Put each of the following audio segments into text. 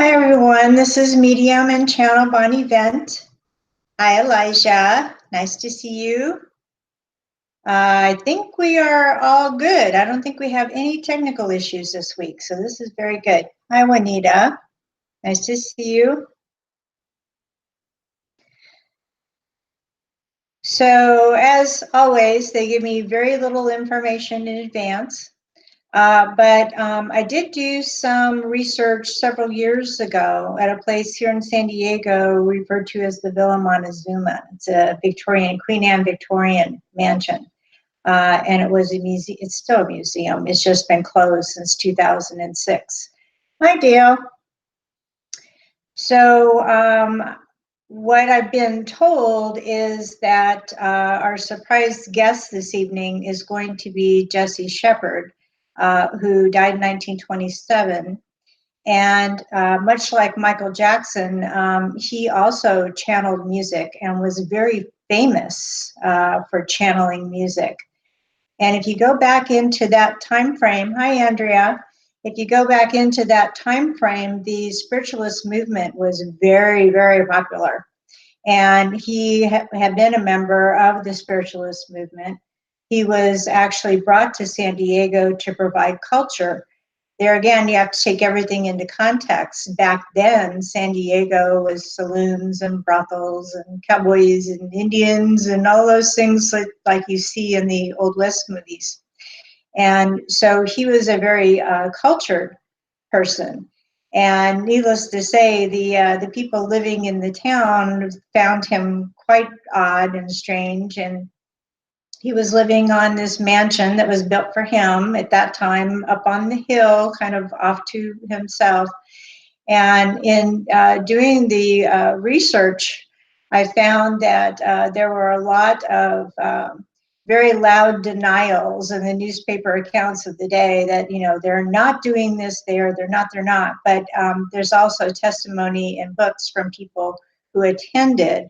Hi everyone, this is Medium and Channel Bonnie Vent. Hi Elijah, nice to see you. I think we are all good. I don't think we have any technical issues this week, so this is very good. Hi Juanita, nice to see you. So as always, they give me very little information in advance. But I did do some research several years ago at a place here in San Diego referred to as the Villa Montezuma. It's a Victorian, Queen Anne Victorian mansion. And it was a museum, it's still a museum. It's just been closed since 2006. Hi, Dale. So what I've been told is that our surprise guest this evening is going to be Jesse Shepard, who died in 1927. And much like Michael Jackson, he also channeled music and was very famous for channeling music. And if you go back into that time frame, hi Andrea, if you go back into that time frame, the spiritualist movement was very, very popular. And he had been a member of the spiritualist movement. He was actually brought to San Diego to provide culture. There again, you have to take everything into context. Back then, San Diego was saloons and brothels and cowboys and Indians and all those things like you see in the Old West movies. And so he was a very cultured person. And needless to say, the people living in the town found him quite odd and strange. And he was living on this mansion that was built for him at that time up on the hill, kind of off to himself. And in doing the research, I found that there were a lot of very loud denials in the newspaper accounts of the day that, you know, they're not doing this there, they're not. But there's also testimony and books from people who attended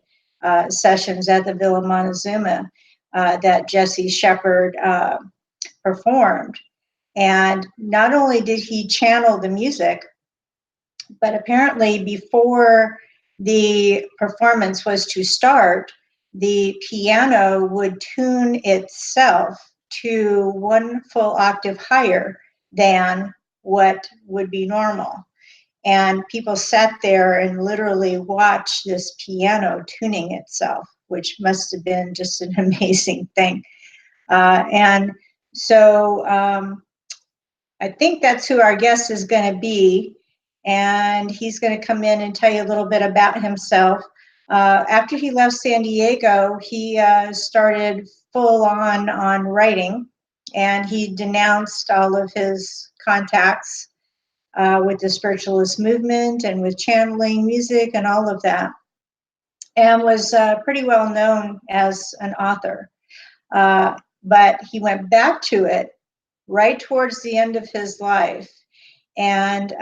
sessions at the Villa Montezuma that Jesse Shepard performed. And not only did he channel the music, but apparently before the performance was to start, the piano would tune itself to one full octave higher than what would be normal. And people sat there and literally watched this piano tuning itself, which must have been just an amazing thing. And so I think that's who our guest is going to be. And he's going to come in and tell you a little bit about himself. After he left San Diego, he started full on writing, and he denounced all of his contacts with the spiritualist movement and with channeling music and all of that, and was pretty well known as an author. But he went back to it right towards the end of his life and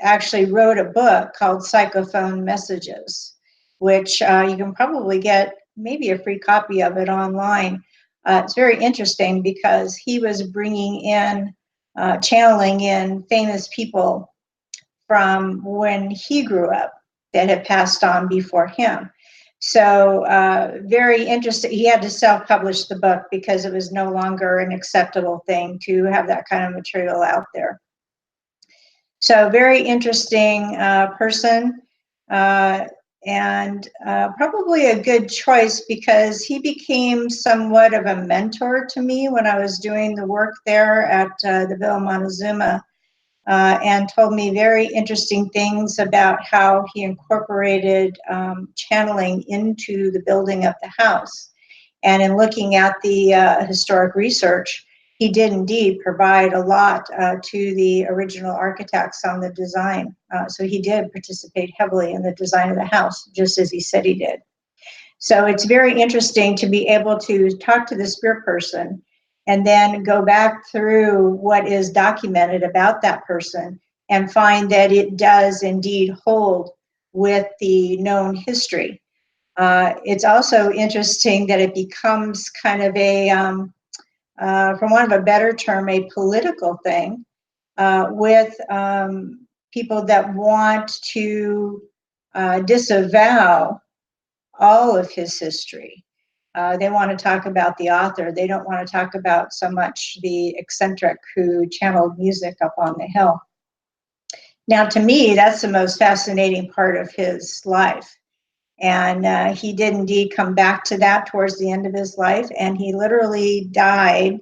actually wrote a book called Psychophone Messages, which you can probably get maybe a free copy of it online. It's very interesting because he was bringing in, channeling in famous people from when he grew up that had passed on before him. So very interesting. He had to self-publish the book because it was no longer an acceptable thing to have that kind of material out there. So very interesting person, and probably a good choice because he became somewhat of a mentor to me when I was doing the work there at the Villa Montezuma, and told me very interesting things about how he incorporated channeling into the building of the house. And in looking at the historic research, he did indeed provide a lot to the original architects on the design. So he did participate heavily in the design of the house, just as he said he did. So it's very interesting to be able to talk to the spirit person and then go back through what is documented about that person and find that it does indeed hold with the known history. It's also interesting that it becomes kind of a, for want of a better term, a political thing with people that want to disavow all of his history. They want to talk about the author. They don't want to talk about so much the eccentric who channeled music up on the hill. Now, to me, that's the most fascinating part of his life. And he did indeed come back to that towards the end of his life. And he literally died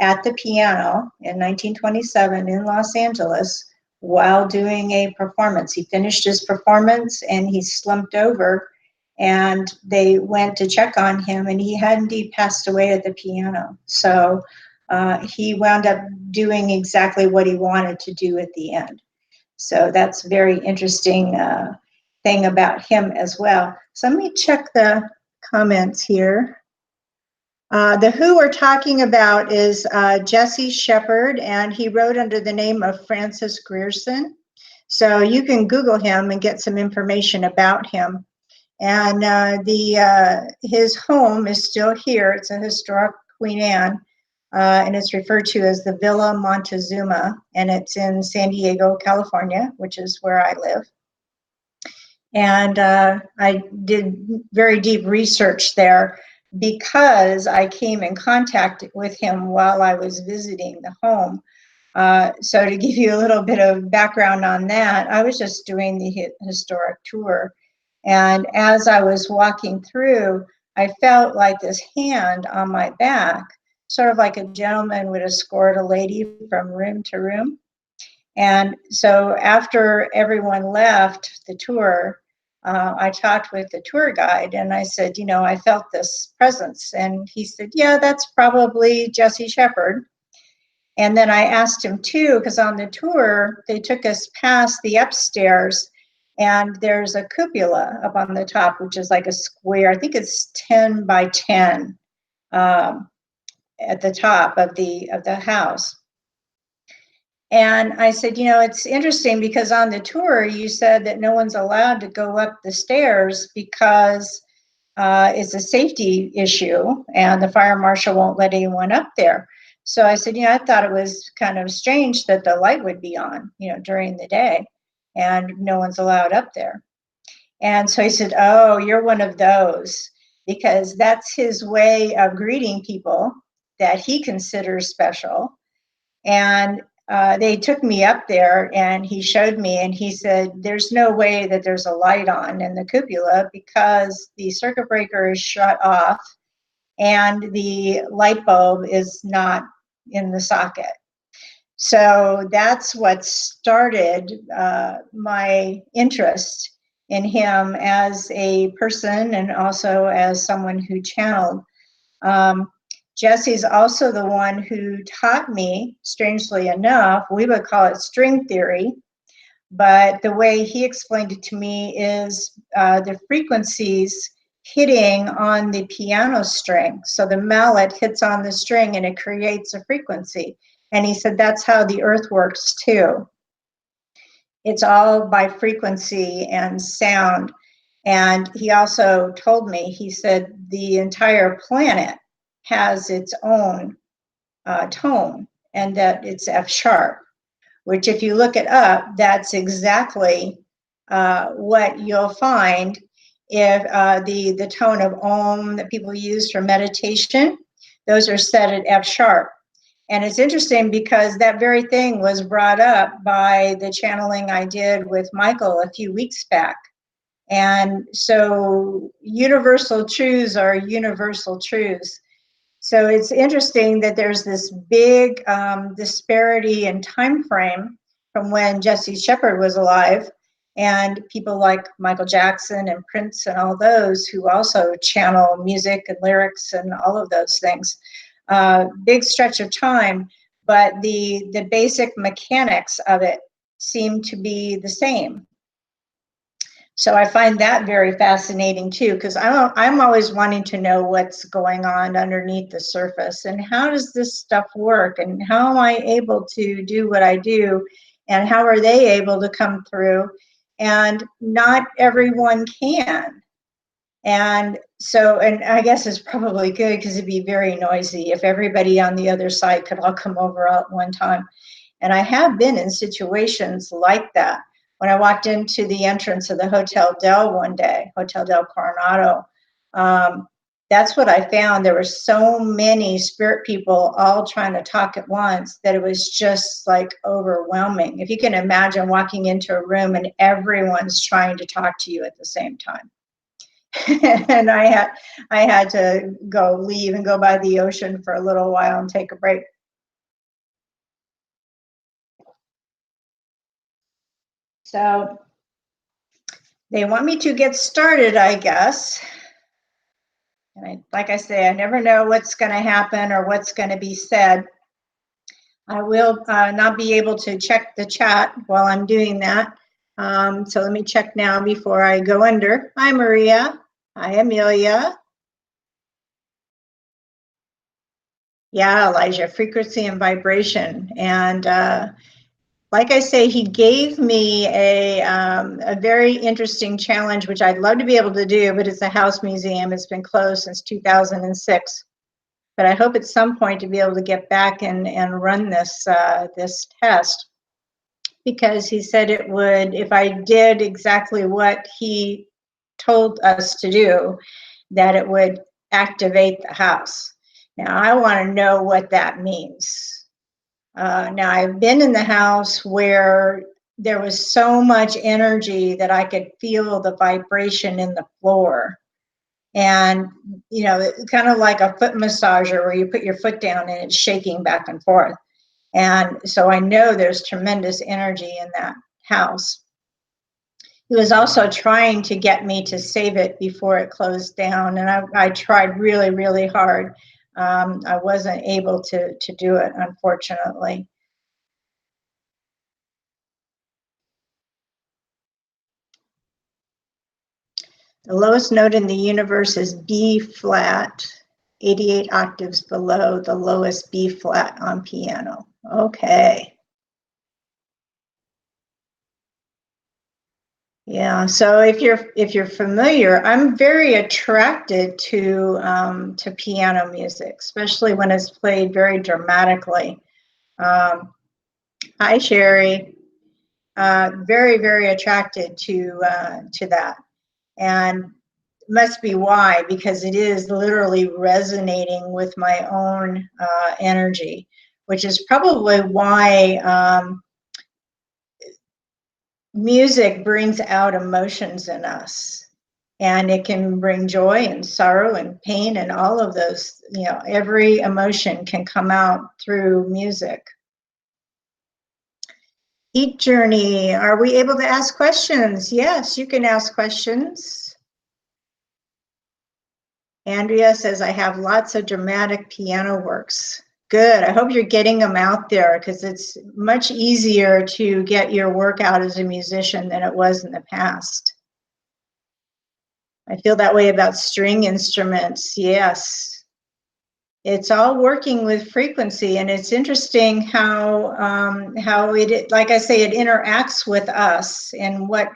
at the piano in 1927 in Los Angeles while doing a performance. He finished his performance and he slumped over, and they went to check on him, and he had indeed passed away at the piano. So he wound up doing exactly what he wanted to do at the end. So that's very interesting thing about him as well. So let me check the comments here. The who we're talking about is Jesse Shepard, and he wrote under the name of Francis Grierson. So you can Google him and get some information about him. And his home is still here. It's a historic Queen Anne, and it's referred to as the Villa Montezuma, and it's in San Diego, California, which is where I live. And I did very deep research there because I came in contact with him while I was visiting the home. So to give you a little bit of background on that, I was just doing the historic tour. And as I was walking through, I felt like this hand on my back, sort of like a gentleman would escort a lady from room to room. And so after everyone left the tour, I talked with the tour guide and I said, you know, I felt this presence. And he said, yeah, that's probably Jesse Shepard. And then I asked him too, because on the tour, they took us past the upstairs and there's a cupola up on the top, which is like a square. I think it's 10 by 10 at the top of the house. And I said, you know, it's interesting because on the tour, you said that no one's allowed to go up the stairs because it's a safety issue and the fire marshal won't let anyone up there. So I said, you know, I thought it was kind of strange that the light would be on, you know, during the day and no one's allowed up there. And so he said, oh, you're one of those, because that's his way of greeting people that he considers special. And they took me up there and he showed me and he said, there's no way that there's a light on in the cupola because the circuit breaker is shut off and the light bulb is not in the socket. So that's what started my interest in him as a person and also as someone who channeled. Jesse's also the one who taught me, strangely enough, we would call it string theory, but the way he explained it to me is the frequencies hitting on the piano string. So the mallet hits on the string and it creates a frequency. And he said that's how the earth works too. It's all by frequency and sound. And he also told me, he said the entire planet has its own tone and that it's F sharp, which if you look it up, that's exactly what you'll find if the tone of Om that people use for meditation, those are set at F sharp. And it's interesting because that very thing was brought up by the channeling I did with Michael a few weeks back. And so universal truths are universal truths. So it's interesting that there's this big disparity in time frame from when Jesse Shepard was alive and people like Michael Jackson and Prince and all those who also channel music and lyrics and all of those things. Big stretch of time, but the basic mechanics of it seem to be the same. So I find that very fascinating too, because I'm always wanting to know what's going on underneath the surface and how does this stuff work and how am I able to do what I do and how are they able to come through, and not everyone can. And so, and I guess it's probably good because it'd be very noisy if everybody on the other side could all come over at one time. And I have been in situations like that when I walked into the entrance of the Hotel Del one day, Hotel Del Coronado. That's what I found. There were so many spirit people all trying to talk at once that it was just like overwhelming. If you can imagine walking into a room and everyone's trying to talk to you at the same time. And I had to leave and go by the ocean for a little while and take a break. So they want me to get started, I guess. And like I say, I never know what's going to happen or what's going to be said. I will not be able to check the chat while I'm doing that. So let me check now before I go under. Hi, Maria. Hi, Amelia. Yeah, Elijah, frequency and vibration. And like I say, he gave me a very interesting challenge, which I'd love to be able to do, but it's a house museum. It's been closed since 2006. But I hope at some point to be able to get back and run this this test, because he said it would, if I did exactly what he told us to do, that it would activate the house. Now I want to know what that means. Now I've been in the house where there was so much energy that I could feel the vibration in the floor. And, you know, kind of like a foot massager where you put your foot down and it's shaking back and forth. And so I know there's tremendous energy in that house. He was also trying to get me to save it before it closed down. And I tried really, really hard. I wasn't able to do it, unfortunately. The lowest note in the universe is B flat, 88 octaves below the lowest B flat on piano. Okay. Yeah, so if you're familiar, I'm very attracted to piano music, especially when it's played very dramatically. Hi, Sherry. Very, very attracted to that, and must be why, because it is literally resonating with my own energy, which is probably why music brings out emotions in us. And it can bring joy and sorrow and pain and all of those, you know, every emotion can come out through music. Eat Journey, are we able to ask questions? Yes, you can ask questions. Andrea says, I have lots of dramatic piano works. Good, I hope you're getting them out there, because it's much easier to get your work out as a musician than it was in the past. I feel that way about string instruments, yes. It's all working with frequency, and it's interesting how it, like I say, it interacts with us and what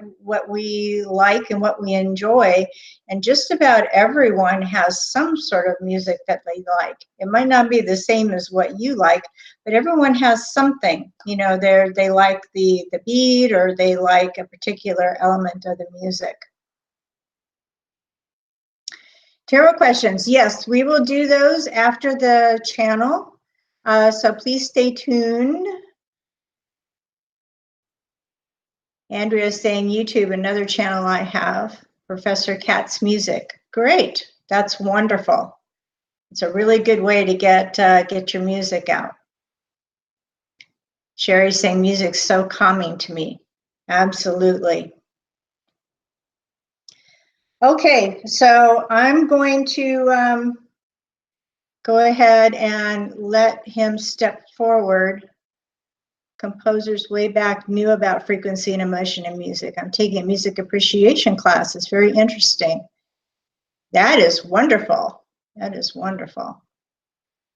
we like and what we enjoy. And just about everyone has some sort of music that they like. It might not be the same as what you like, but everyone has something. You know, they like the beat, or they like a particular element of the music. Tarot questions, yes, we will do those after the channel, so please stay tuned. Andrea is saying YouTube, another channel I have, Professor Kat's Music. Great, that's wonderful. It's a really good way to get your music out. Sherry's saying music's so calming to me. Absolutely. Okay, so I'm going to go ahead and let him step forward. Composers way back knew about frequency and emotion in music. I'm taking a music appreciation class. It's very interesting. That is wonderful. That is wonderful.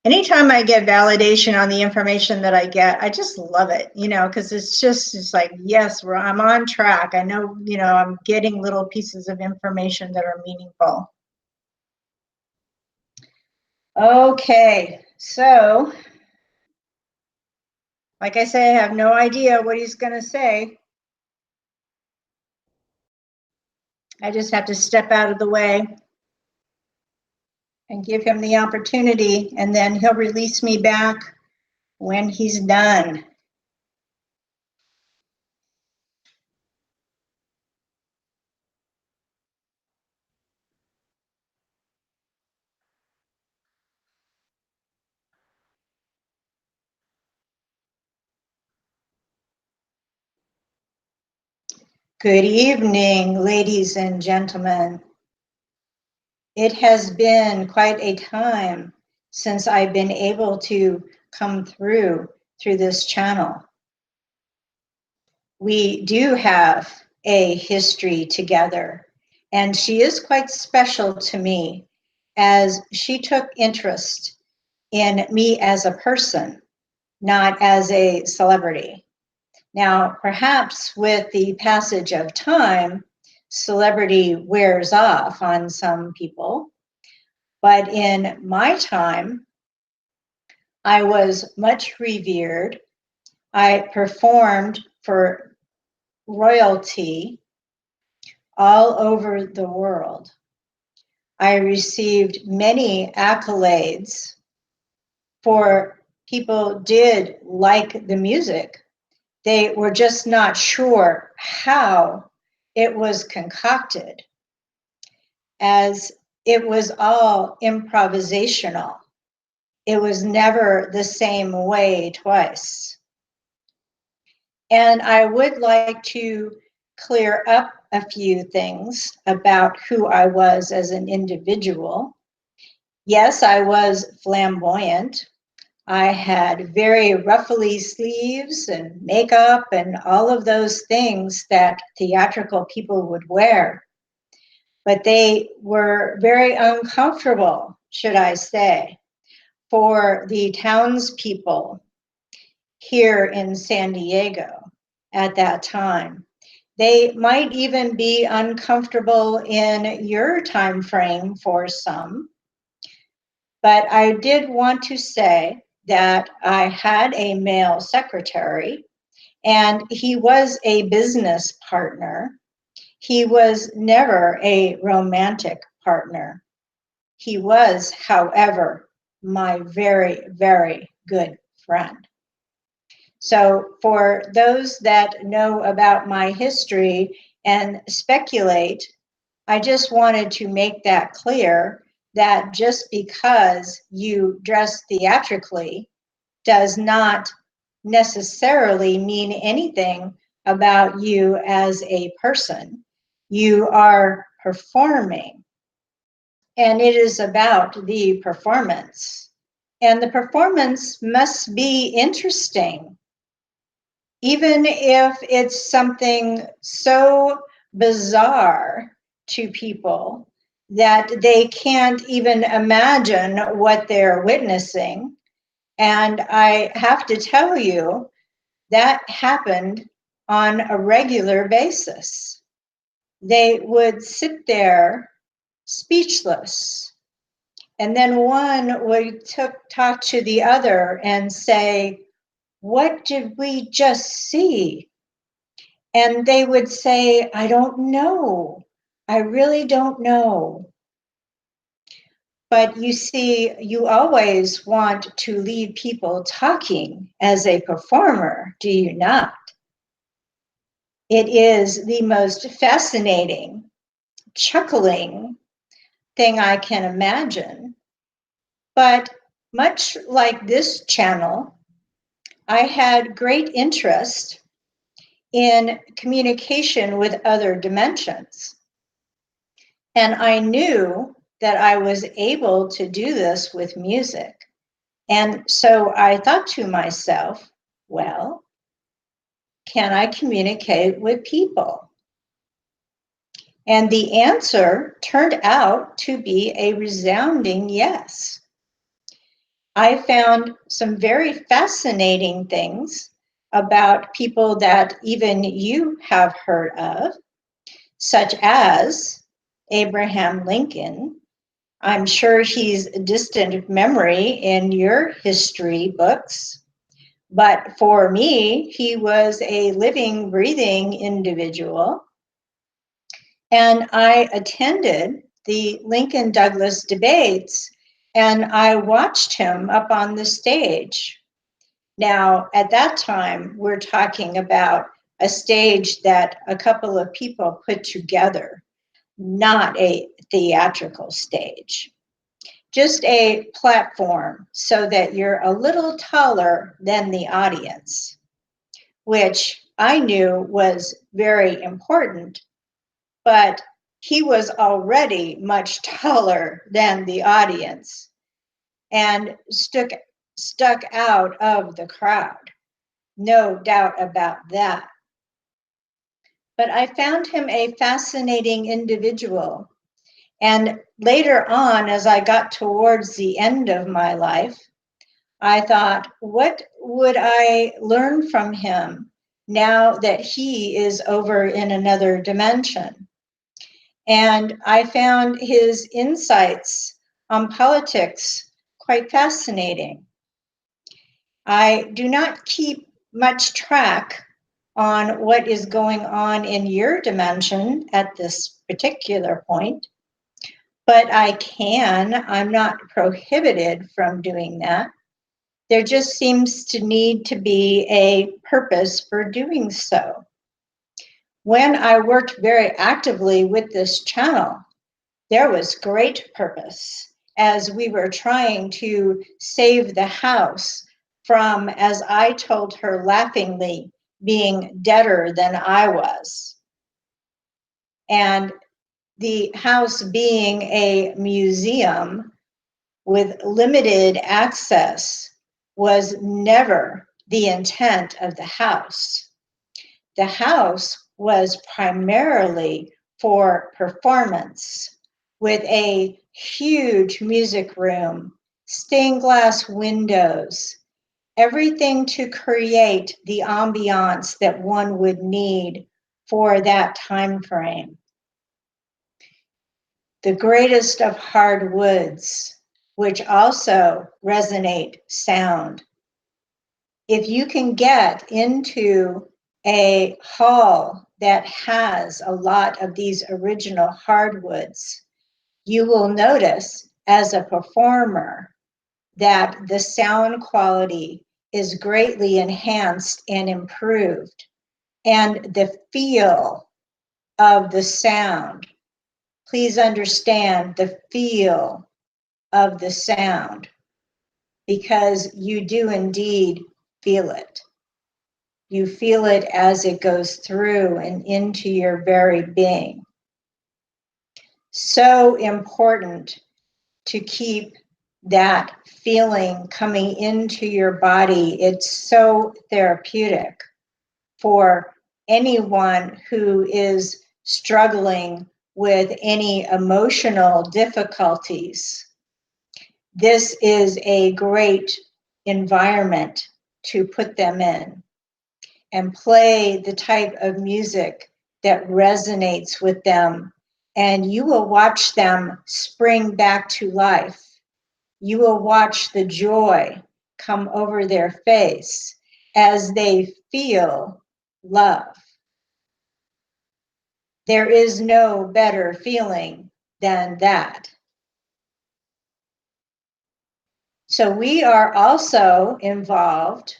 Anytime I get validation on the information that I get, I just love it, you know, because it's like, yes, I'm on track. I know, you know, I'm getting little pieces of information that are meaningful. Okay, so like I say, I have no idea what he's going to say. I just have to step out of the way and give him the opportunity, and then he'll release me back when he's done. Good evening, ladies and gentlemen. It has been quite a time since I've been able to come through this channel. We do have a history together, and she is quite special to me as she took interest in me as a person, not as a celebrity. Now, perhaps with the passage of time, celebrity wears off on some people, but in my time, I was much revered. I performed for royalty all over the world. I received many accolades, for people did like the music. They were just not sure how it was concocted, as it was all improvisational. It was never the same way twice. And I would like to clear up a few things about who I was as an individual. Yes, I was flamboyant. I had very ruffly sleeves and makeup and all of those things that theatrical people would wear. But they were very uncomfortable, should I say, for the townspeople here in San Diego at that time. They might even be uncomfortable in your time frame for some. But I did want to say that I had a male secretary, and he was a business partner. He was never a romantic partner. He was, however, my very, very good friend. So for those that know about my history and speculate, I just wanted to make that clear, that just because you dress theatrically does not necessarily mean anything about you as a person. You are performing, and it is about the performance. And the performance must be interesting, even if it's something so bizarre to people that they can't even imagine what they're witnessing. And I have to tell you, that happened on a regular basis. They would sit there speechless, and then one would talk to the other and say, "What did we just see?" And they would say, "I don't know. I really don't know." But you see, you always want to leave people talking as a performer, do you not? It is the most fascinating, chuckling thing I can imagine. But much like this channel, I had great interest in communication with other dimensions. And I knew that I was able to do this with music. And so I thought to myself, well, can I communicate with people? And the answer turned out to be a resounding yes. I found some very fascinating things about people that even you have heard of, such as Abraham Lincoln. I'm sure he's a distant memory in your history books, but for me, he was a living, breathing individual. And I attended the Lincoln Douglas debates, and I watched him up on the stage. Now, at that time, we're talking about a stage that a couple of people put together, not a theatrical stage, just a platform so that you're a little taller than the audience, which I knew was very important, but he was already much taller than the audience and stuck out of the crowd. No doubt about that. But I found him a fascinating individual. And later on, as I got towards the end of my life, I thought, what would I learn from him now that he is over in another dimension? And I found his insights on politics quite fascinating. I do not keep much track on what is going on in your dimension at this particular point, but I can. I'm not prohibited from doing that. There just seems to need to be a purpose for doing so. When I worked very actively with this channel, there was great purpose as we were trying to save the house from, as I told her laughingly, being deader than I was. And the house being a museum with limited access was never the intent of the house. The house was primarily for performance, with a huge music room, stained glass windows, everything to create the ambiance that one would need for that time frame. The greatest of hardwoods, which also resonate sound. If you can get into a hall that has a lot of these original hardwoods, you will notice as a performer that the sound quality is greatly enhanced and improved, and the feel of the sound. Please understand the feel of the sound, because you do indeed feel it. You feel it as it goes through and into your very being. So important to keep that feeling coming into your body. It's so therapeutic for anyone who is struggling with any emotional difficulties. This is a great environment to put them in, and play the type of music that resonates with them, and you will watch them spring back to life. You will watch the joy come over their face as they feel love. There is no better feeling than that. So we are also involved,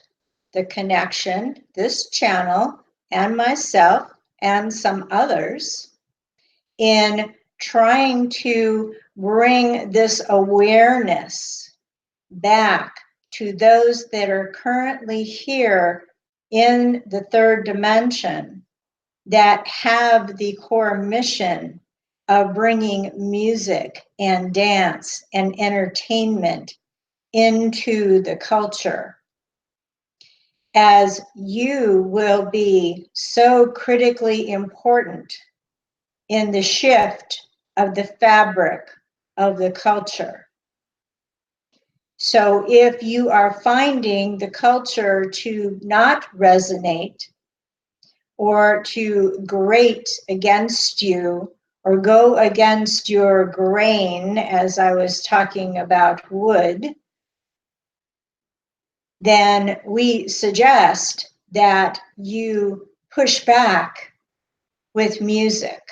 the connection, this channel, and myself, and some others, in trying to bring this awareness back to those that are currently here in the third dimension that have the core mission of bringing music and dance and entertainment into the culture, as you will be so critically important in the shift of the fabric of the culture. So if you are finding the culture to not resonate or to grate against you or go against your grain, as I was talking about wood, then we suggest that you push back with music.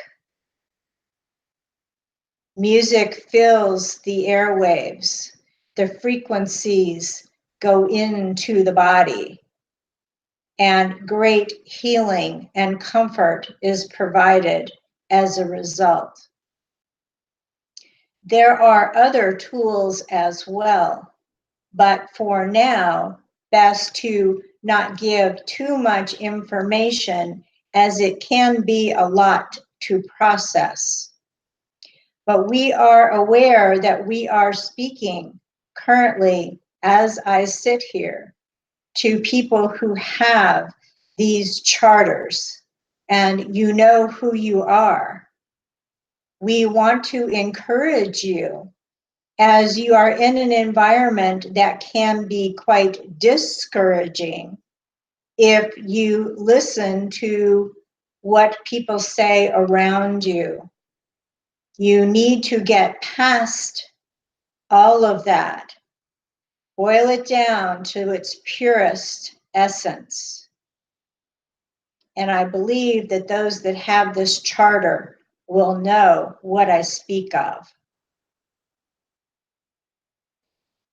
Music fills the airwaves. The frequencies go into the body, and great healing and comfort is provided as a result. There are other tools as well, but for now, best to not give too much information as it can be a lot to process. But we are aware that we are speaking currently, as I sit here, to people who have these charters, and you know who you are. We want to encourage you, as you are in an environment that can be quite discouraging if you listen to what people say around you. You need to get past all of that, boil it down to its purest essence. And I believe that those that have this charter will know what I speak of.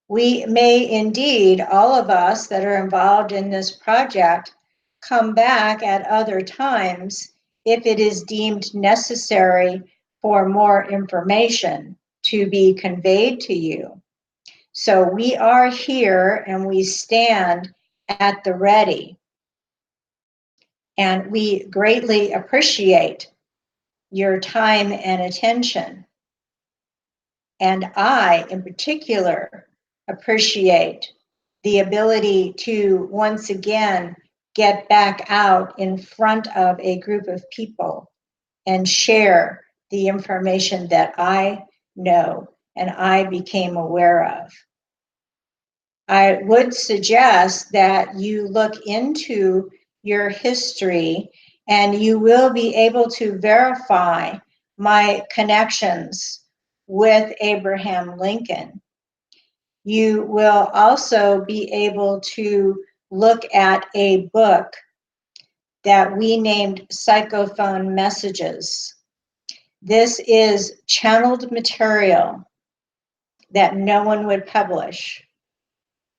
We may indeed, all of us that are involved in this project, come back at other times if it is deemed necessary for more information to be conveyed to you. So we are here and we stand at the ready. And we greatly appreciate your time and attention. And I, in particular, appreciate the ability to once again get back out in front of a group of people and share the information that I know and I became aware of. I would suggest that you look into your history and you will be able to verify my connections with Abraham Lincoln. You will also be able to look at a book that we named Psychophone Messages. This is channeled material that no one would publish,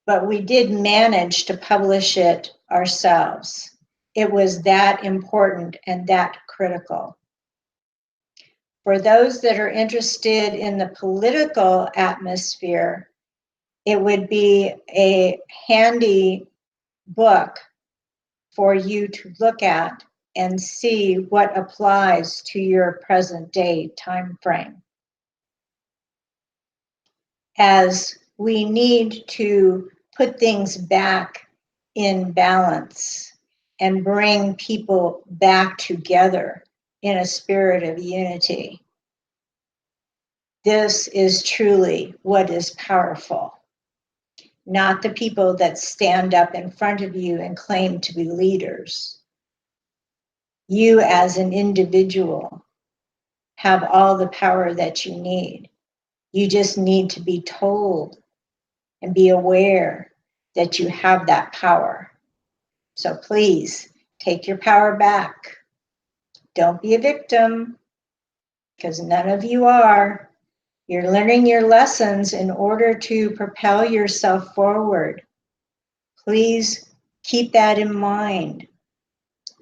but we did manage to publish it ourselves. It was that important and that critical. For those that are interested in the political atmosphere, it would be a handy book for you to look at and see what applies to your present day time frame. As we need to put things back in balance and bring people back together in a spirit of unity. This is truly what is powerful. Not the people that stand up in front of you and claim to be leaders. You as an individual have all the power that you need. You just need to be told and be aware that you have that power. So please take your power back. Don't be a victim, because none of you are. You're learning your lessons in order to propel yourself forward. Please keep that in mind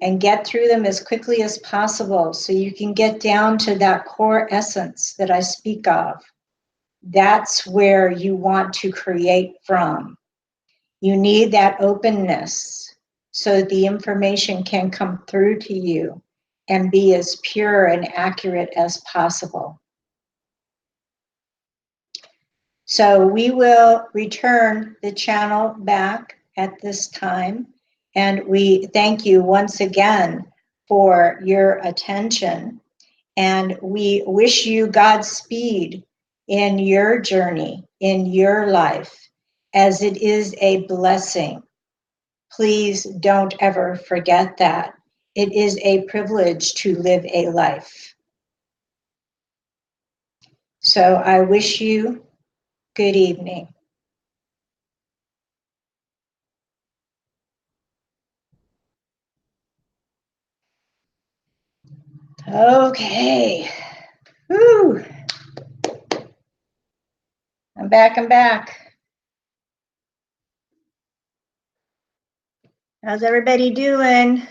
and get through them as quickly as possible so you can get down to that core essence that I speak of. That's where you want to create from. You need that openness so that the information can come through to you and be as pure and accurate as possible. So we will return the channel back at this time, and we thank you once again for your attention, and we wish you Godspeed in your journey, in your life, as it is a blessing. Please don't ever forget that. It is a privilege to live a life. So I wish you good evening. Okay. Whew. back, I'm back. How's everybody doing?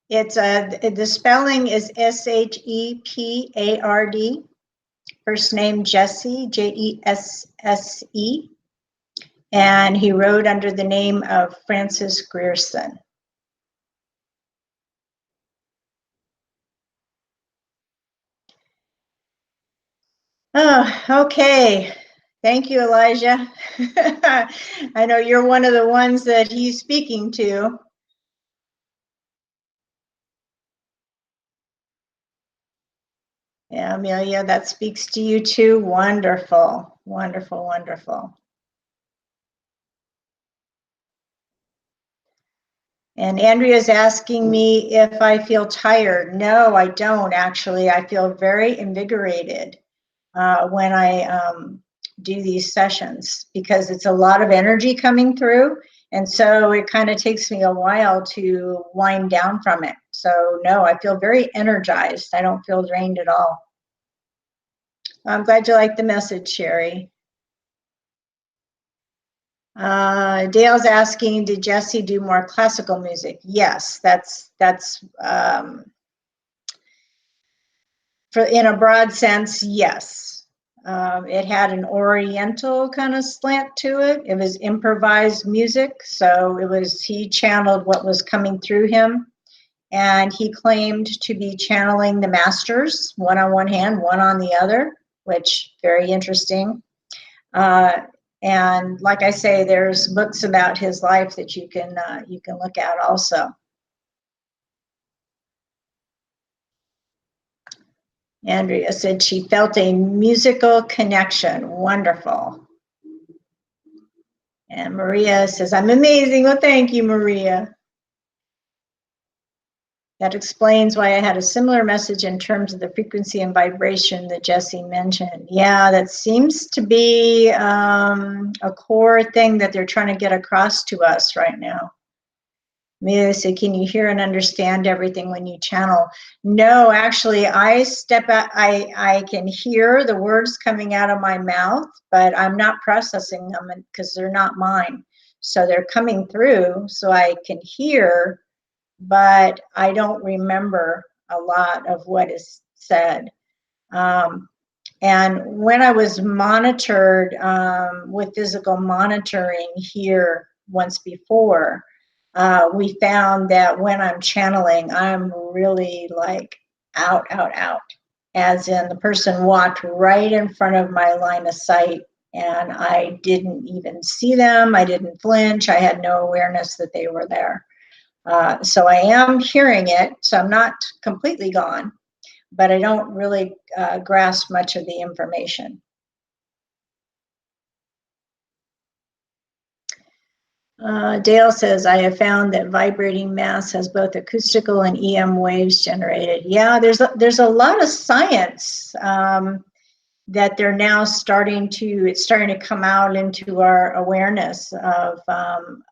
It's the spelling is Shepard. First name Jesse, Jesse, and he wrote under the name of Francis Grierson. Oh, okay. Thank you, Elijah. I know you're one of the ones that he's speaking to. Yeah, Amelia, that speaks to you too. Wonderful, wonderful, wonderful. And Andrea's asking me if I feel tired. No, I don't actually. I feel very invigorated when I do these sessions because it's a lot of energy coming through. And so it kind of takes me a while to wind down from it. So no, I feel very energized. I don't feel drained at all. I'm glad you like the message, Sherry. Dale's asking, did Jesse do more classical music? Yes, that's for in a broad sense, yes. It had an oriental kind of slant to it. It was improvised music, so he channeled what was coming through him, and he claimed to be channeling the masters, one on one hand, one on the other, which very interesting. And like I say, there's books about his life that you can look at also. Andrea said she felt a musical connection. Wonderful. And Maria says, I'm amazing. Well, thank you, Maria. That explains why I had a similar message in terms of the frequency and vibration that Jesse mentioned. Yeah, that seems to be a core thing that they're trying to get across to us right now. Amelia said, can you hear and understand everything when you channel? No, actually, I step out, I can hear the words coming out of my mouth, but I'm not processing them because they're not mine. So they're coming through so I can hear, but I don't remember a lot of what is said. And when I was monitored with physical monitoring here once before, we found that when I'm channeling, I'm really like out, as in the person walked right in front of my line of sight and I didn't even see them. I didn't flinch. I had no awareness that they were there. So I am hearing it, so I'm not completely gone, but I don't really grasp much of the information. Dale says, I have found that vibrating mass has both acoustical and EM waves generated. Yeah, there's a lot of science that they're now starting to come out into our awareness of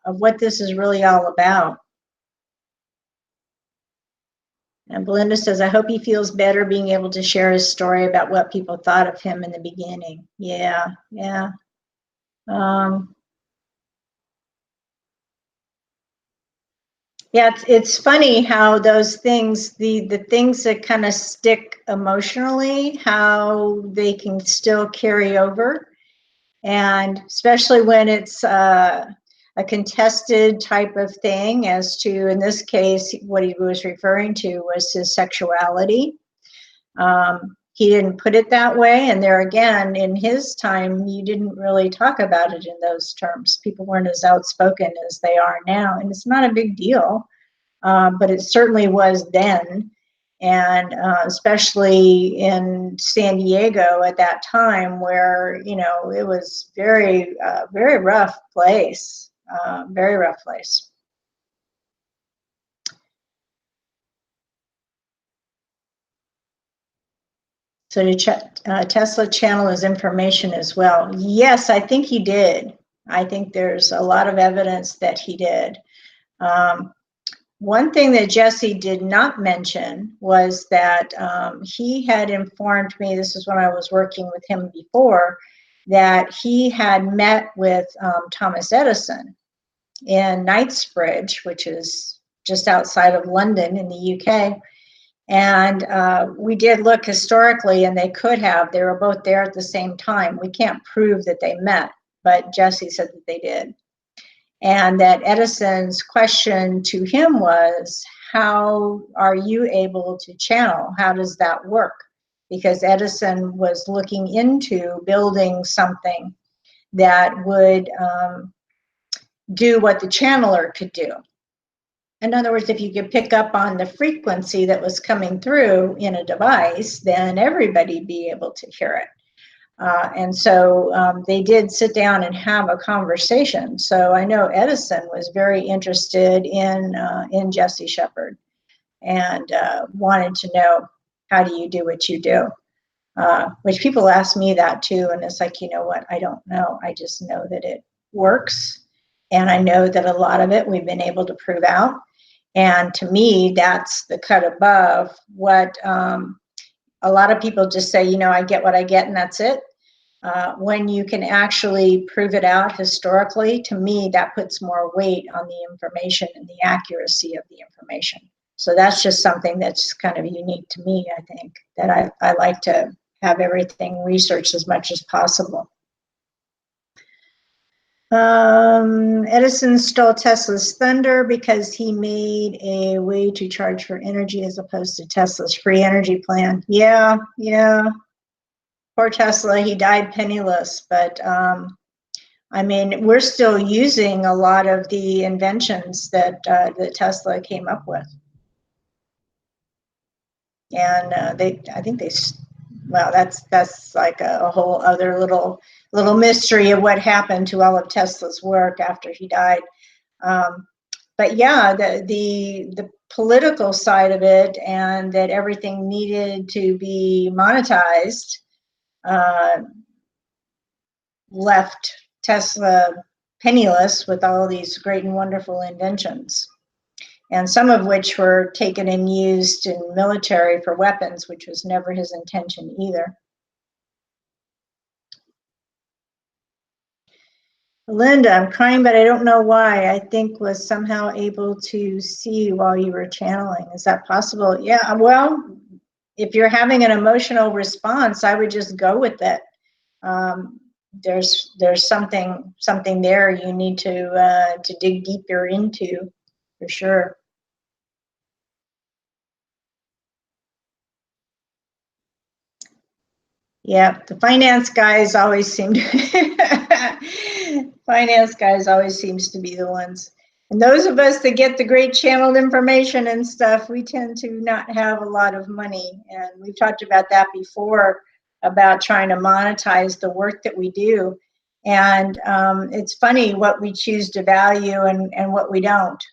what this is really all about. And Belinda says, I hope he feels better being able to share his story about what people thought of him in the beginning. Yeah, yeah. Yeah, it's funny how those things, the things that kind of stick emotionally, how they can still carry over. And especially when it's a contested type of thing, as to, in this case, what he was referring to was his sexuality. He didn't put it that way. And there again, in his time, you didn't really talk about it in those terms. People weren't as outspoken as they are now. And it's not a big deal, but it certainly was then. And especially in San Diego at that time, where, you know, it was very, very rough place, very rough place. So did Tesla channel his information as well? Yes, I think he did. I think there's a lot of evidence that he did. One thing that Jesse did not mention was that he had informed me, this is when I was working with him before, that he had met with Thomas Edison in Knightsbridge, which is just outside of London in the UK. And we did look historically, and they were both there at the same time. We can't prove that they met, but Jesse said that they did. And that Edison's question to him was, how are you able to channel? How does that work? Because Edison was looking into building something that would do what the channeler could do. In other words, if you could pick up on the frequency that was coming through in a device, then everybody'd be able to hear it. And so they did sit down and have a conversation. So I know Edison was very interested in Jesse Shepard and wanted to know, how do you do what you do? Which people ask me that too, and it's like, you know what, I don't know. I just know that it works, and I know that a lot of it we've been able to prove out. And to me, that's the cut above what a lot of people just say, you know, I get what I get and that's it. When you can actually prove it out historically, to me, that puts more weight on the information and the accuracy of the information. So that's just something that's kind of unique to me, I think, that I like to have everything researched as much as possible. Edison stole Tesla's thunder because he made a way to charge for energy as opposed to Tesla's free energy plan. Yeah. Poor Tesla, he died penniless, but I mean, we're still using a lot of the inventions that Tesla came up with. And well, that's like a whole other little mystery of what happened to all of Tesla's work after he died. But yeah, the political side of it, and that everything needed to be monetized, left Tesla penniless with all these great and wonderful inventions, and some of which were taken and used in military for weapons, which was never his intention either. Linda, I'm crying, but I don't know why. I think was somehow able to see while you were channeling. Is that possible? Yeah, well, if you're having an emotional response, I would just go with it. There's something there you need to dig deeper into, for sure. Yeah, the finance guys always seem to finance guys always seems to be the ones. And those of us that get the great channeled information and stuff, we tend to not have a lot of money. And we've talked about that before, about trying to monetize the work that we do. And it's funny what we choose to value and what we don't.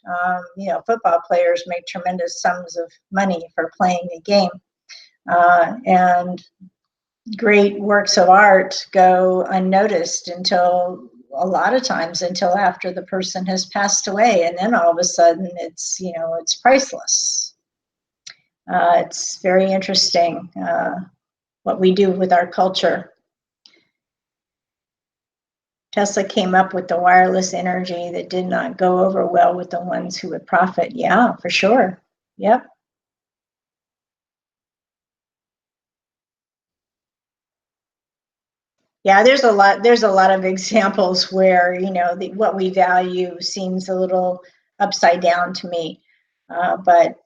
You know, football players make tremendous sums of money for playing a game. And great works of art go unnoticed until, a lot of times, until after the person has passed away, and then all of a sudden it's, you know, it's priceless. It's very interesting what we do with our culture. Tesla came up with the wireless energy that did not go over well with the ones who would profit. Yeah, for sure. Yep. Yeah, there's a lot of examples where, you know, what we value seems a little upside down to me, but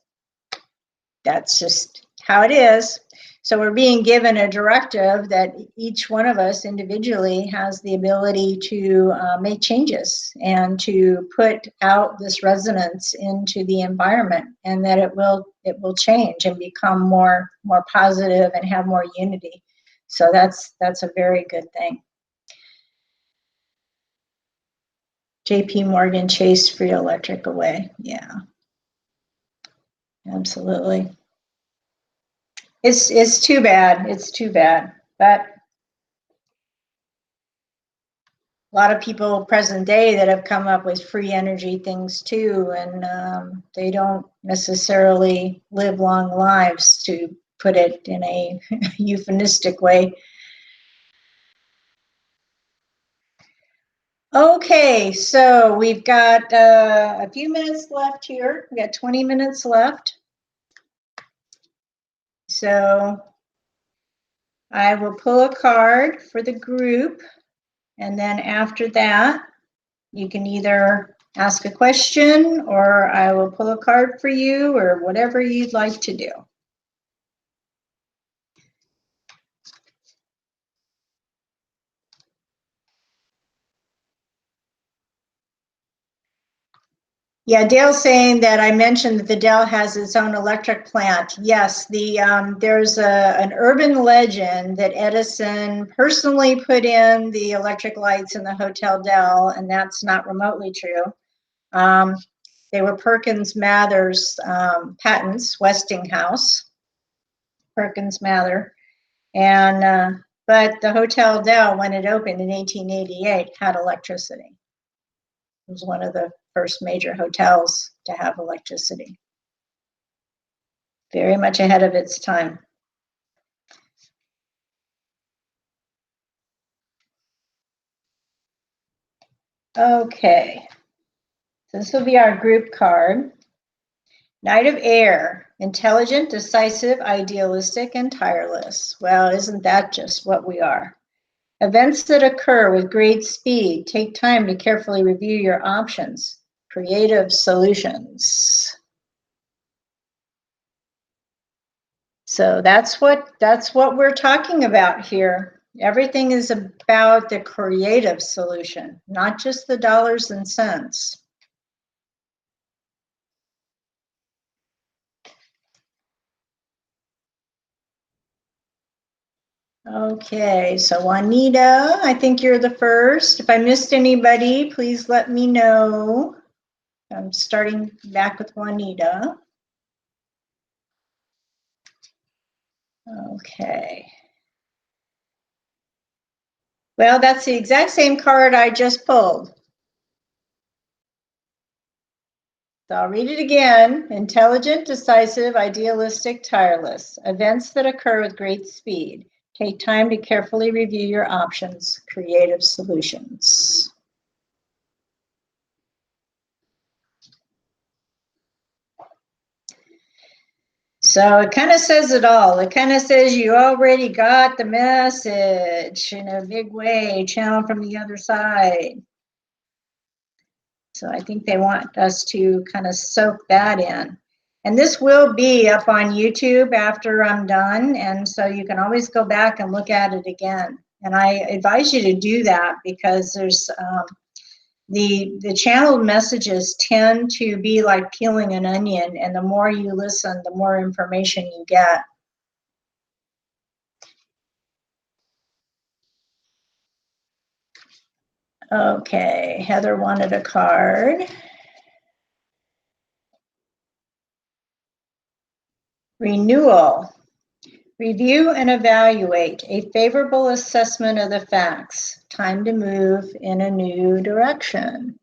that's just how it is. So we're being given a directive that each one of us individually has the ability to make changes and to put out this resonance into the environment, and that it will change and become more positive and have more unity. So that's a very good thing. JP Morgan chased free electric away. Yeah, absolutely. It's too bad. It's too bad. But a lot of people present day that have come up with free energy things too, and they don't necessarily live long lives, to put it in a euphemistic way. Okay, so we've got a few minutes left here. We've got 20 minutes left. So I will pull a card for the group, and then after that, you can either ask a question or I will pull a card for you, or whatever you'd like to do. Yeah, Dale's saying that I mentioned that the Dell has its own electric plant. Yes, there's an urban legend that Edison personally put in the electric lights in the Hotel Dell, and that's not remotely true. They were Perkins Mather's patents, Westinghouse, Perkins Mather, and but the Hotel Dell, when it opened in 1888, had electricity. It was one of the first major hotels to have electricity. Very much ahead of its time. Okay, so this will be our group card. Knight of Air, intelligent, decisive, idealistic, and tireless. Well, isn't that just what we are? Events that occur with great speed. Take time to carefully review your options. Creative solutions. So that's what we're talking about here. Everything is about the creative solution, not just the dollars and cents. Okay, so Juanita, I think you're the first. If I missed anybody, please let me know. I'm starting back with Juanita. Okay. Well, that's the exact same card I just pulled. So I'll read it again. Intelligent, decisive, idealistic, tireless. Events that occur with great speed. Take time to carefully review your options. Creative solutions. So it kind of says it all. It kind of says you already got the message in a big way, channeled from the other side. So I think they want us to kind of soak that in. And this will be up on YouTube after I'm done, and so you can always go back and look at it again. And I advise you to do that, because there's the channeled messages tend to be like peeling an onion, and the more you listen, the more information you get. Okay, Heather wanted a card. Renewal. Review and evaluate. A favorable assessment of the facts. Time to move in a new direction.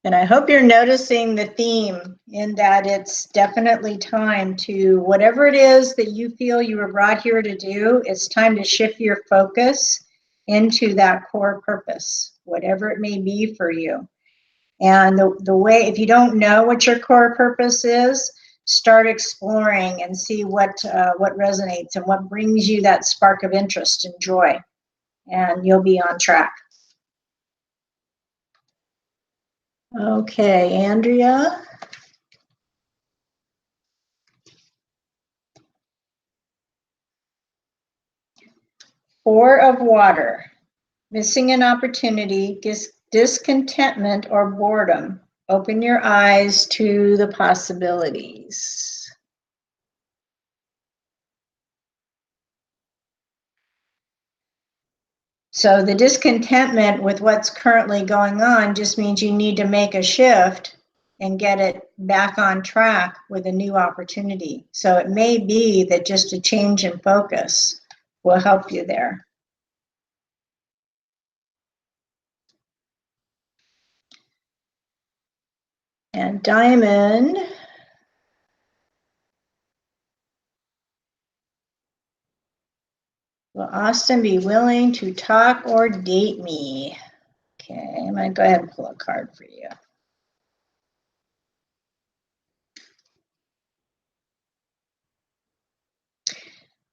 And I hope you're noticing the theme, in that it's definitely time to, whatever it is that you feel you were brought here to do, it's time to shift your focus into that core purpose, whatever it may be for you. And the way, if you don't know what your core purpose is, start exploring and see what resonates and what brings you that spark of interest and joy, and you'll be on track. Okay, Andrea. Four of water. Missing an opportunity, discontentment, or boredom. Open your eyes to the possibilities. So the discontentment with what's currently going on just means you need to make a shift and get it back on track with a new opportunity. So it may be that just a change in focus will help you there. And Diamond. Will Austin be willing to talk or date me? Okay, I'm going to go ahead and pull a card for you.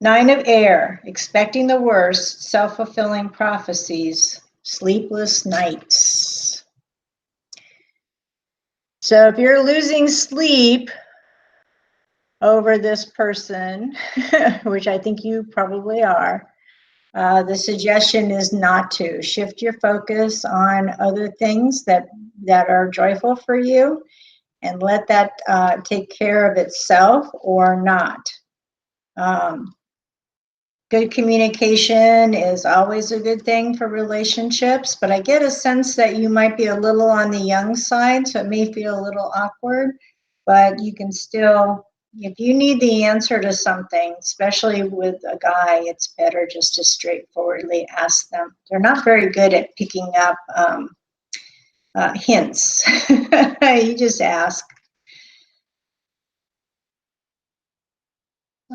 Nine of Air, expecting the worst, self-fulfilling prophecies, sleepless nights. So if you're losing sleep over this person, which I think you probably are, the suggestion is not to. Shift your focus on other things that are joyful for you and let that take care of itself or not. Good communication is always a good thing for relationships, but I get a sense that you might be a little on the young side, so it may feel a little awkward, but you can still, if you need the answer to something, especially with a guy, it's better just to straightforwardly ask them. They're not very good at picking up hints. You just ask.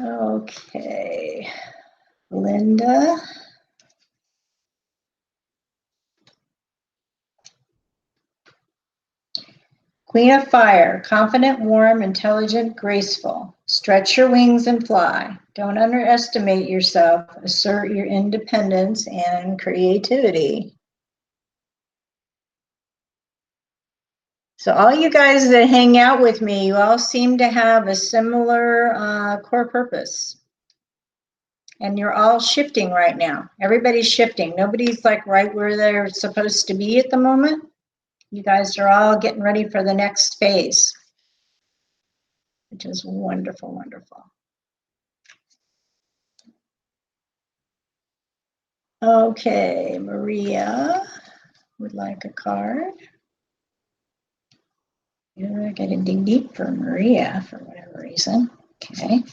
Okay, Linda. Queen of Fire, confident, warm, intelligent, graceful. Stretch your wings and fly. Don't underestimate yourself. Assert your independence and creativity. So all you guys that hang out with me, you all seem to have a similar core purpose. And you're all shifting right now. Everybody's shifting. Nobody's like right where they're supposed to be at the moment. You guys are all getting ready for the next phase, which is wonderful, wonderful. Okay, Maria would like a card. You're getting dig deep for Maria for whatever reason. Okay.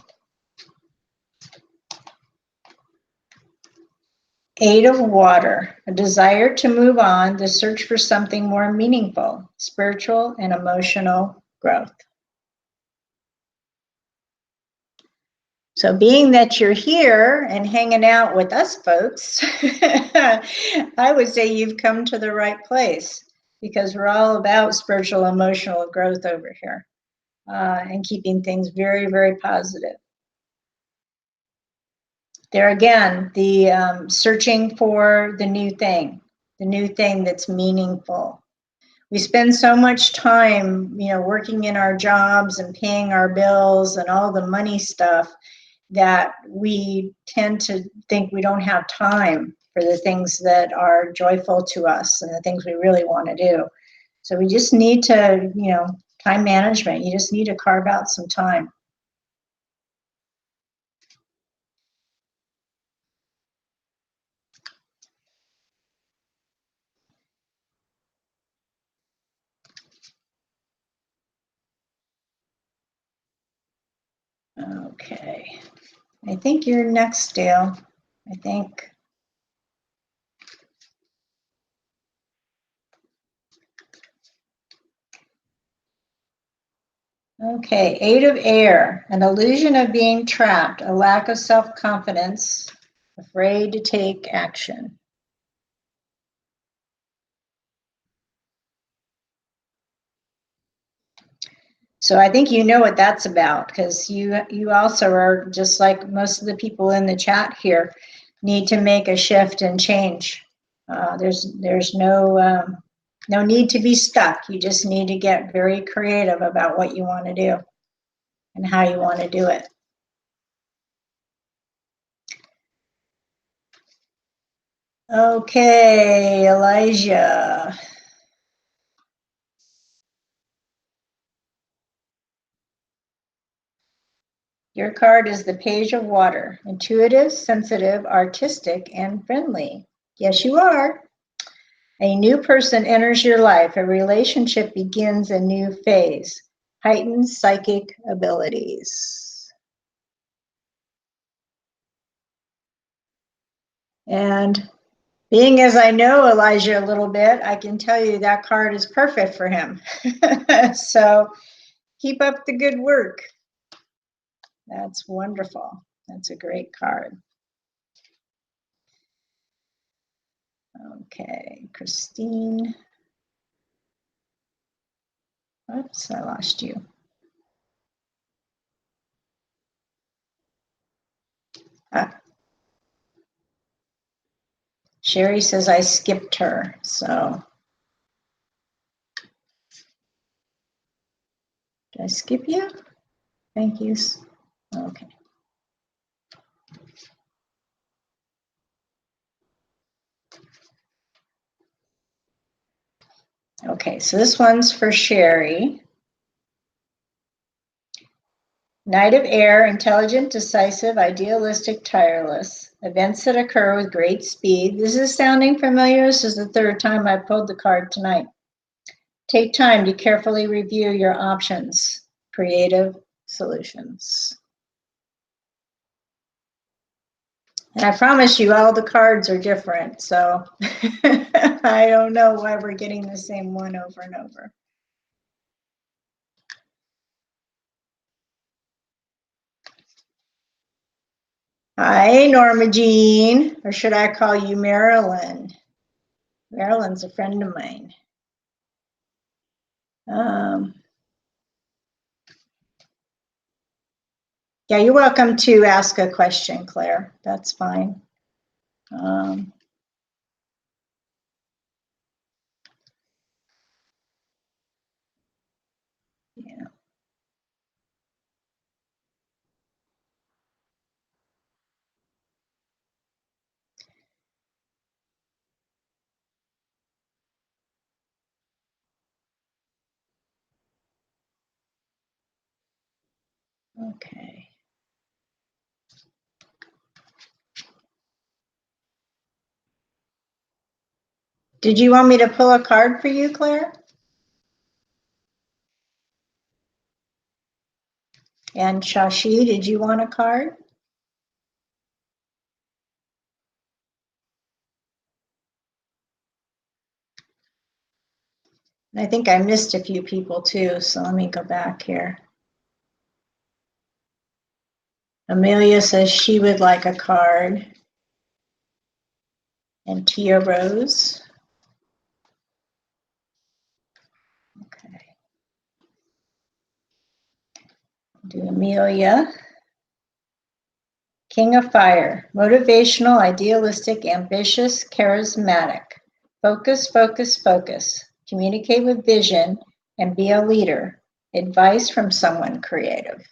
Eight of Water, a desire to move on, the search for something more meaningful, spiritual and emotional growth. So being that you're here and hanging out with us folks, I would say you've come to the right place because we're all about spiritual, emotional growth over here and keeping things very, very positive. There again, the searching for the new thing that's meaningful. We spend so much time, working in our jobs and paying our bills and all the money stuff that we tend to think we don't have time for the things that are joyful to us and the things we really want to do. So we just need to, time management. You just need to carve out some time. Okay. I think you're next, Dale. I think. Okay, Eight of Air, an illusion of being trapped, a lack of self-confidence, afraid to take action. So I think you know what that's about because you also are just like most of the people in the chat here need to make a shift and change. There's no need to be stuck. You just need to get very creative about what you want to do and how you want to do it. Okay, Elijah. Your card is the Page of Water, intuitive, sensitive, artistic, and friendly. Yes, you are. A new person enters your life. A relationship begins a new phase. Heightened psychic abilities. And Being as I know Elijah a little bit, I can tell you that card is perfect for him. So keep up the good work. That's wonderful. That's a great card. Okay, Christine. Oops, I lost you. Sherry says I skipped her, so. Did I skip you? Thank you. Okay. Okay, so this one's for Sherry. Knight of Air, intelligent, decisive, idealistic, tireless. Events that occur with great speed. This is sounding familiar. This is the third time I pulled the card tonight. Take time to carefully review your options. Creative solutions. And I promise you all the cards are different, so I don't know why we're getting the same one over and over. Hi, Norma Jean, or should I call you Marilyn? Marilyn's a friend of mine. Yeah, you're welcome to ask a question, Claire. That's fine. Yeah. Okay. Did you want me to pull a card for you, Claire? And Shashi, did you want a card? I think I missed a few people too, so let me go back here. Amelia says she would like a card. And Tia Rose. Okay. Do Amelia. King of Fire. Motivational, idealistic, ambitious, charismatic. Focus, focus, focus. Communicate with vision and be a leader. Advice from someone creative.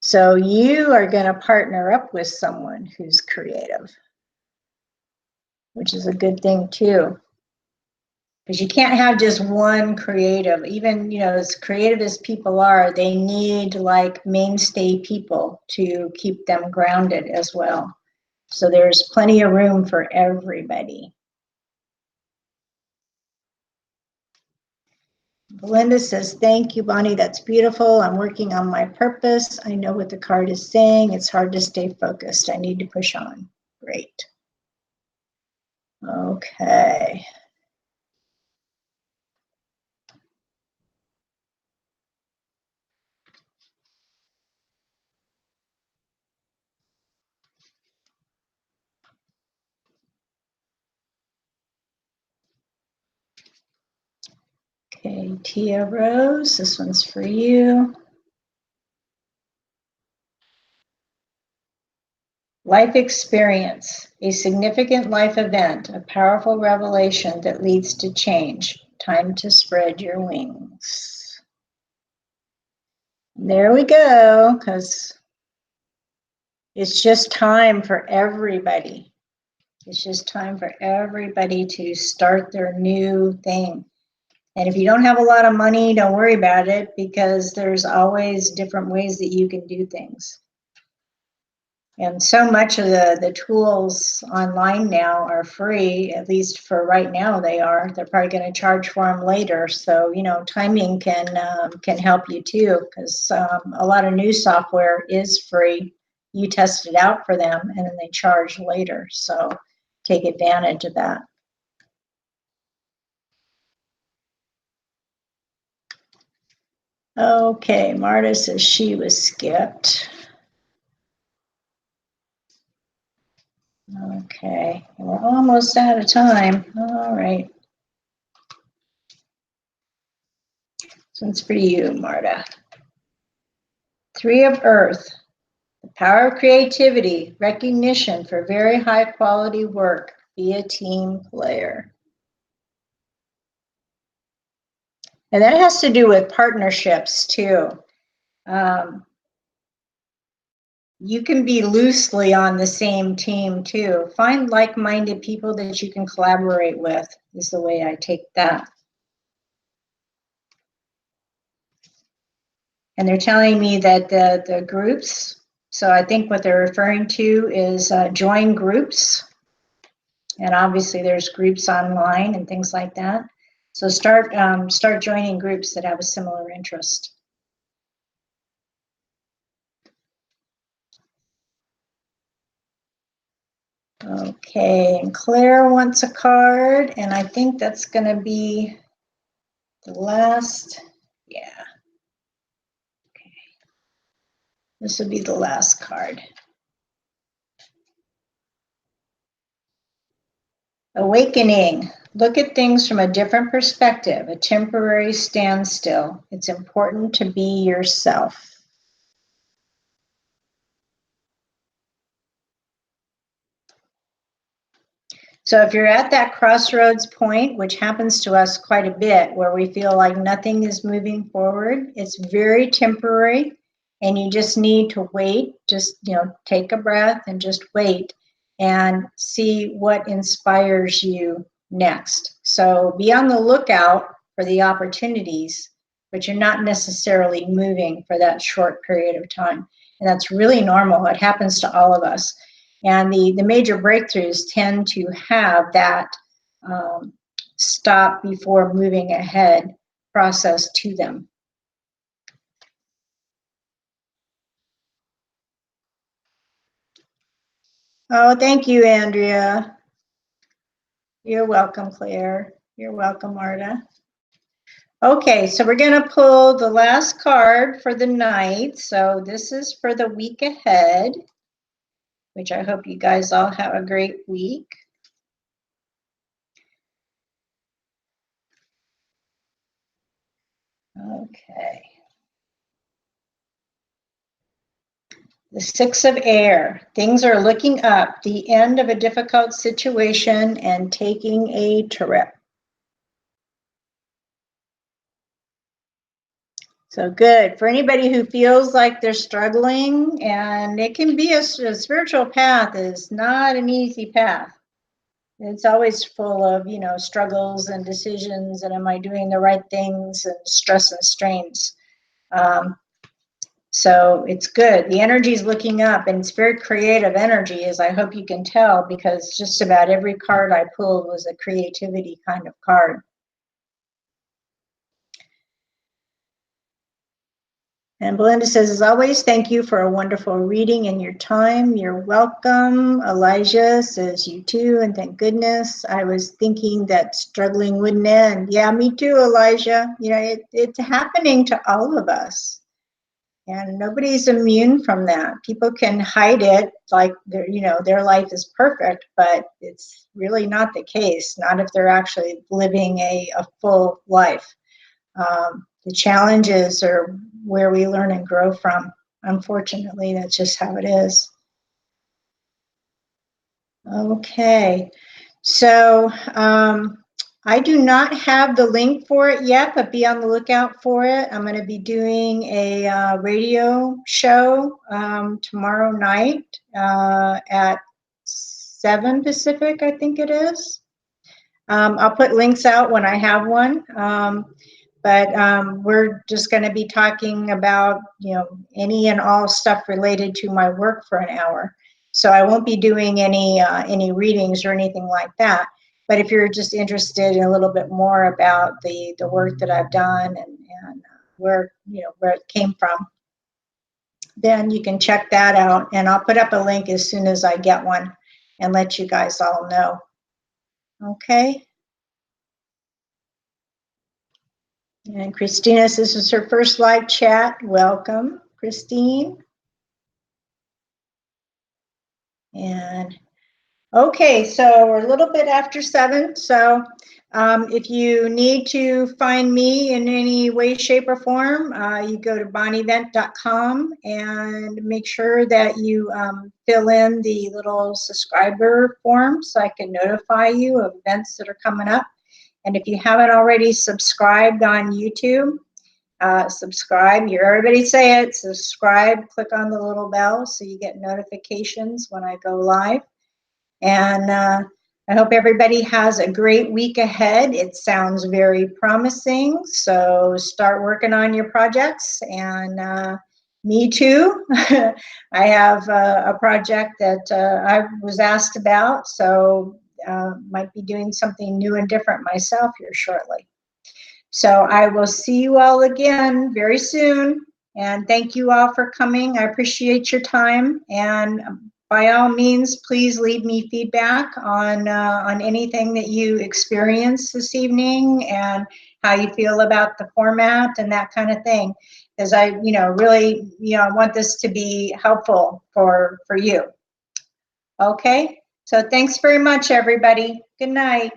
So you are going to partner up with someone who's creative, which is a good thing too. Because you can't have just one creative. Even, you know, as creative as people are, they need like mainstay people to keep them grounded as well. So there's plenty of room for everybody. Belinda says, thank you, Bonnie. That's beautiful. I'm working on my purpose. I know what the card is saying. It's hard to stay focused. I need to push on. Great. Okay. Okay, Tia Rose, this one's for you. Life experience, a significant life event, a powerful revelation that leads to change. Time to spread your wings. There we go, because it's just time for everybody. It's just time for everybody to start their new thing. And if you don't have a lot of money, don't worry about it, because there's always different ways that you can do things. And so much of the tools online now are free, at least for right now they are. They're probably going to charge for them later. So, you know, timing can help you too, because a lot of new software is free. You test it out for them and then they charge later. So take advantage of that. Okay, Marta says she was skipped. Okay, we're almost out of time. All right. This one's for you, Marta. 3 of Earth. The power of creativity, recognition for very high quality work. Be a team player. And that has to do with partnerships too. You can be loosely on the same team too. Find like-minded people that you can collaborate with, is the way I take that. And they're telling me that the groups, so I think what they're referring to is join groups. And obviously there's groups online and things like that. So start joining groups that have a similar interest. Okay, and Claire wants a card, and I think that's going to be the last, yeah. Okay, this will be the last card. Awakening. Look at things from a different perspective, a temporary standstill. It's important to be yourself. So if you're at that crossroads point, which happens to us quite a bit, where we feel like nothing is moving forward, it's very temporary, and you just need to wait. Just, take a breath and just wait and see what inspires you next. So be on the lookout for the opportunities, but you're not necessarily moving for that short period of time. And that's really normal. It happens to all of us. And the major breakthroughs tend to have that stop before moving ahead process to them. Oh, thank you, Andrea. You're welcome, Claire. You're welcome, Marta. Okay, so we're going to pull the last card for the night. So this is for the week ahead, which I hope you guys all have a great week. Okay. The 6 of Air. Things are looking up, the end of a difficult situation and taking a trip. So good. For anybody who feels like they're struggling, and it can be a spiritual path is not an easy path. It's always full of, struggles and decisions, and am I doing the right things, and stress and strains. So it's good. The energy is looking up, and it's very creative energy, as I hope you can tell, because just about every card I pulled was a creativity kind of card. And Belinda says, as always, thank you for a wonderful reading and your time. You're welcome. Elijah says, you too, and thank goodness. I was thinking that struggling wouldn't end. Yeah, me too, Elijah. It's happening to all of us. And nobody's immune from that. People can hide it like their life is perfect, but it's really not the case, not if they're actually living a full life. The challenges are where we learn and grow from. Unfortunately, that's just how it is. Okay, so I do not have the link for it yet, but be on the lookout for it. I'm going to be doing a radio show tomorrow night at 7 Pacific, I think it is. I'll put links out when I have one. But we're just going to be talking about, any and all stuff related to my work for an hour. So I won't be doing any readings or anything like that. But if you're just interested in a little bit more about the work that I've done and where it came from, then you can check that out. And I'll put up a link as soon as I get one. and let you guys all know. Okay. And Christina, this is her first live chat. Welcome, Christine. And okay, so we're a little bit after 7. So if you need to find me in any way, shape, or form, you go to bonnievent.com and make sure that you fill in the little subscriber form so I can notify you of events that are coming up. And if you haven't already subscribed on YouTube, subscribe. You hear everybody say it. Subscribe. Click on the little bell so you get notifications when I go live. And I hope everybody has a great week ahead. It sounds very promising. So start working on your projects. And me too. I have a project that I was asked about. So might be doing something new and different myself here shortly. So I will see you all again very soon. And thank you all for coming. I appreciate your time. And by all means, please leave me feedback on anything that you experienced this evening and how you feel about the format and that kind of thing. Because I, really, want this to be helpful for you. Okay. So thanks very much, everybody. Good night.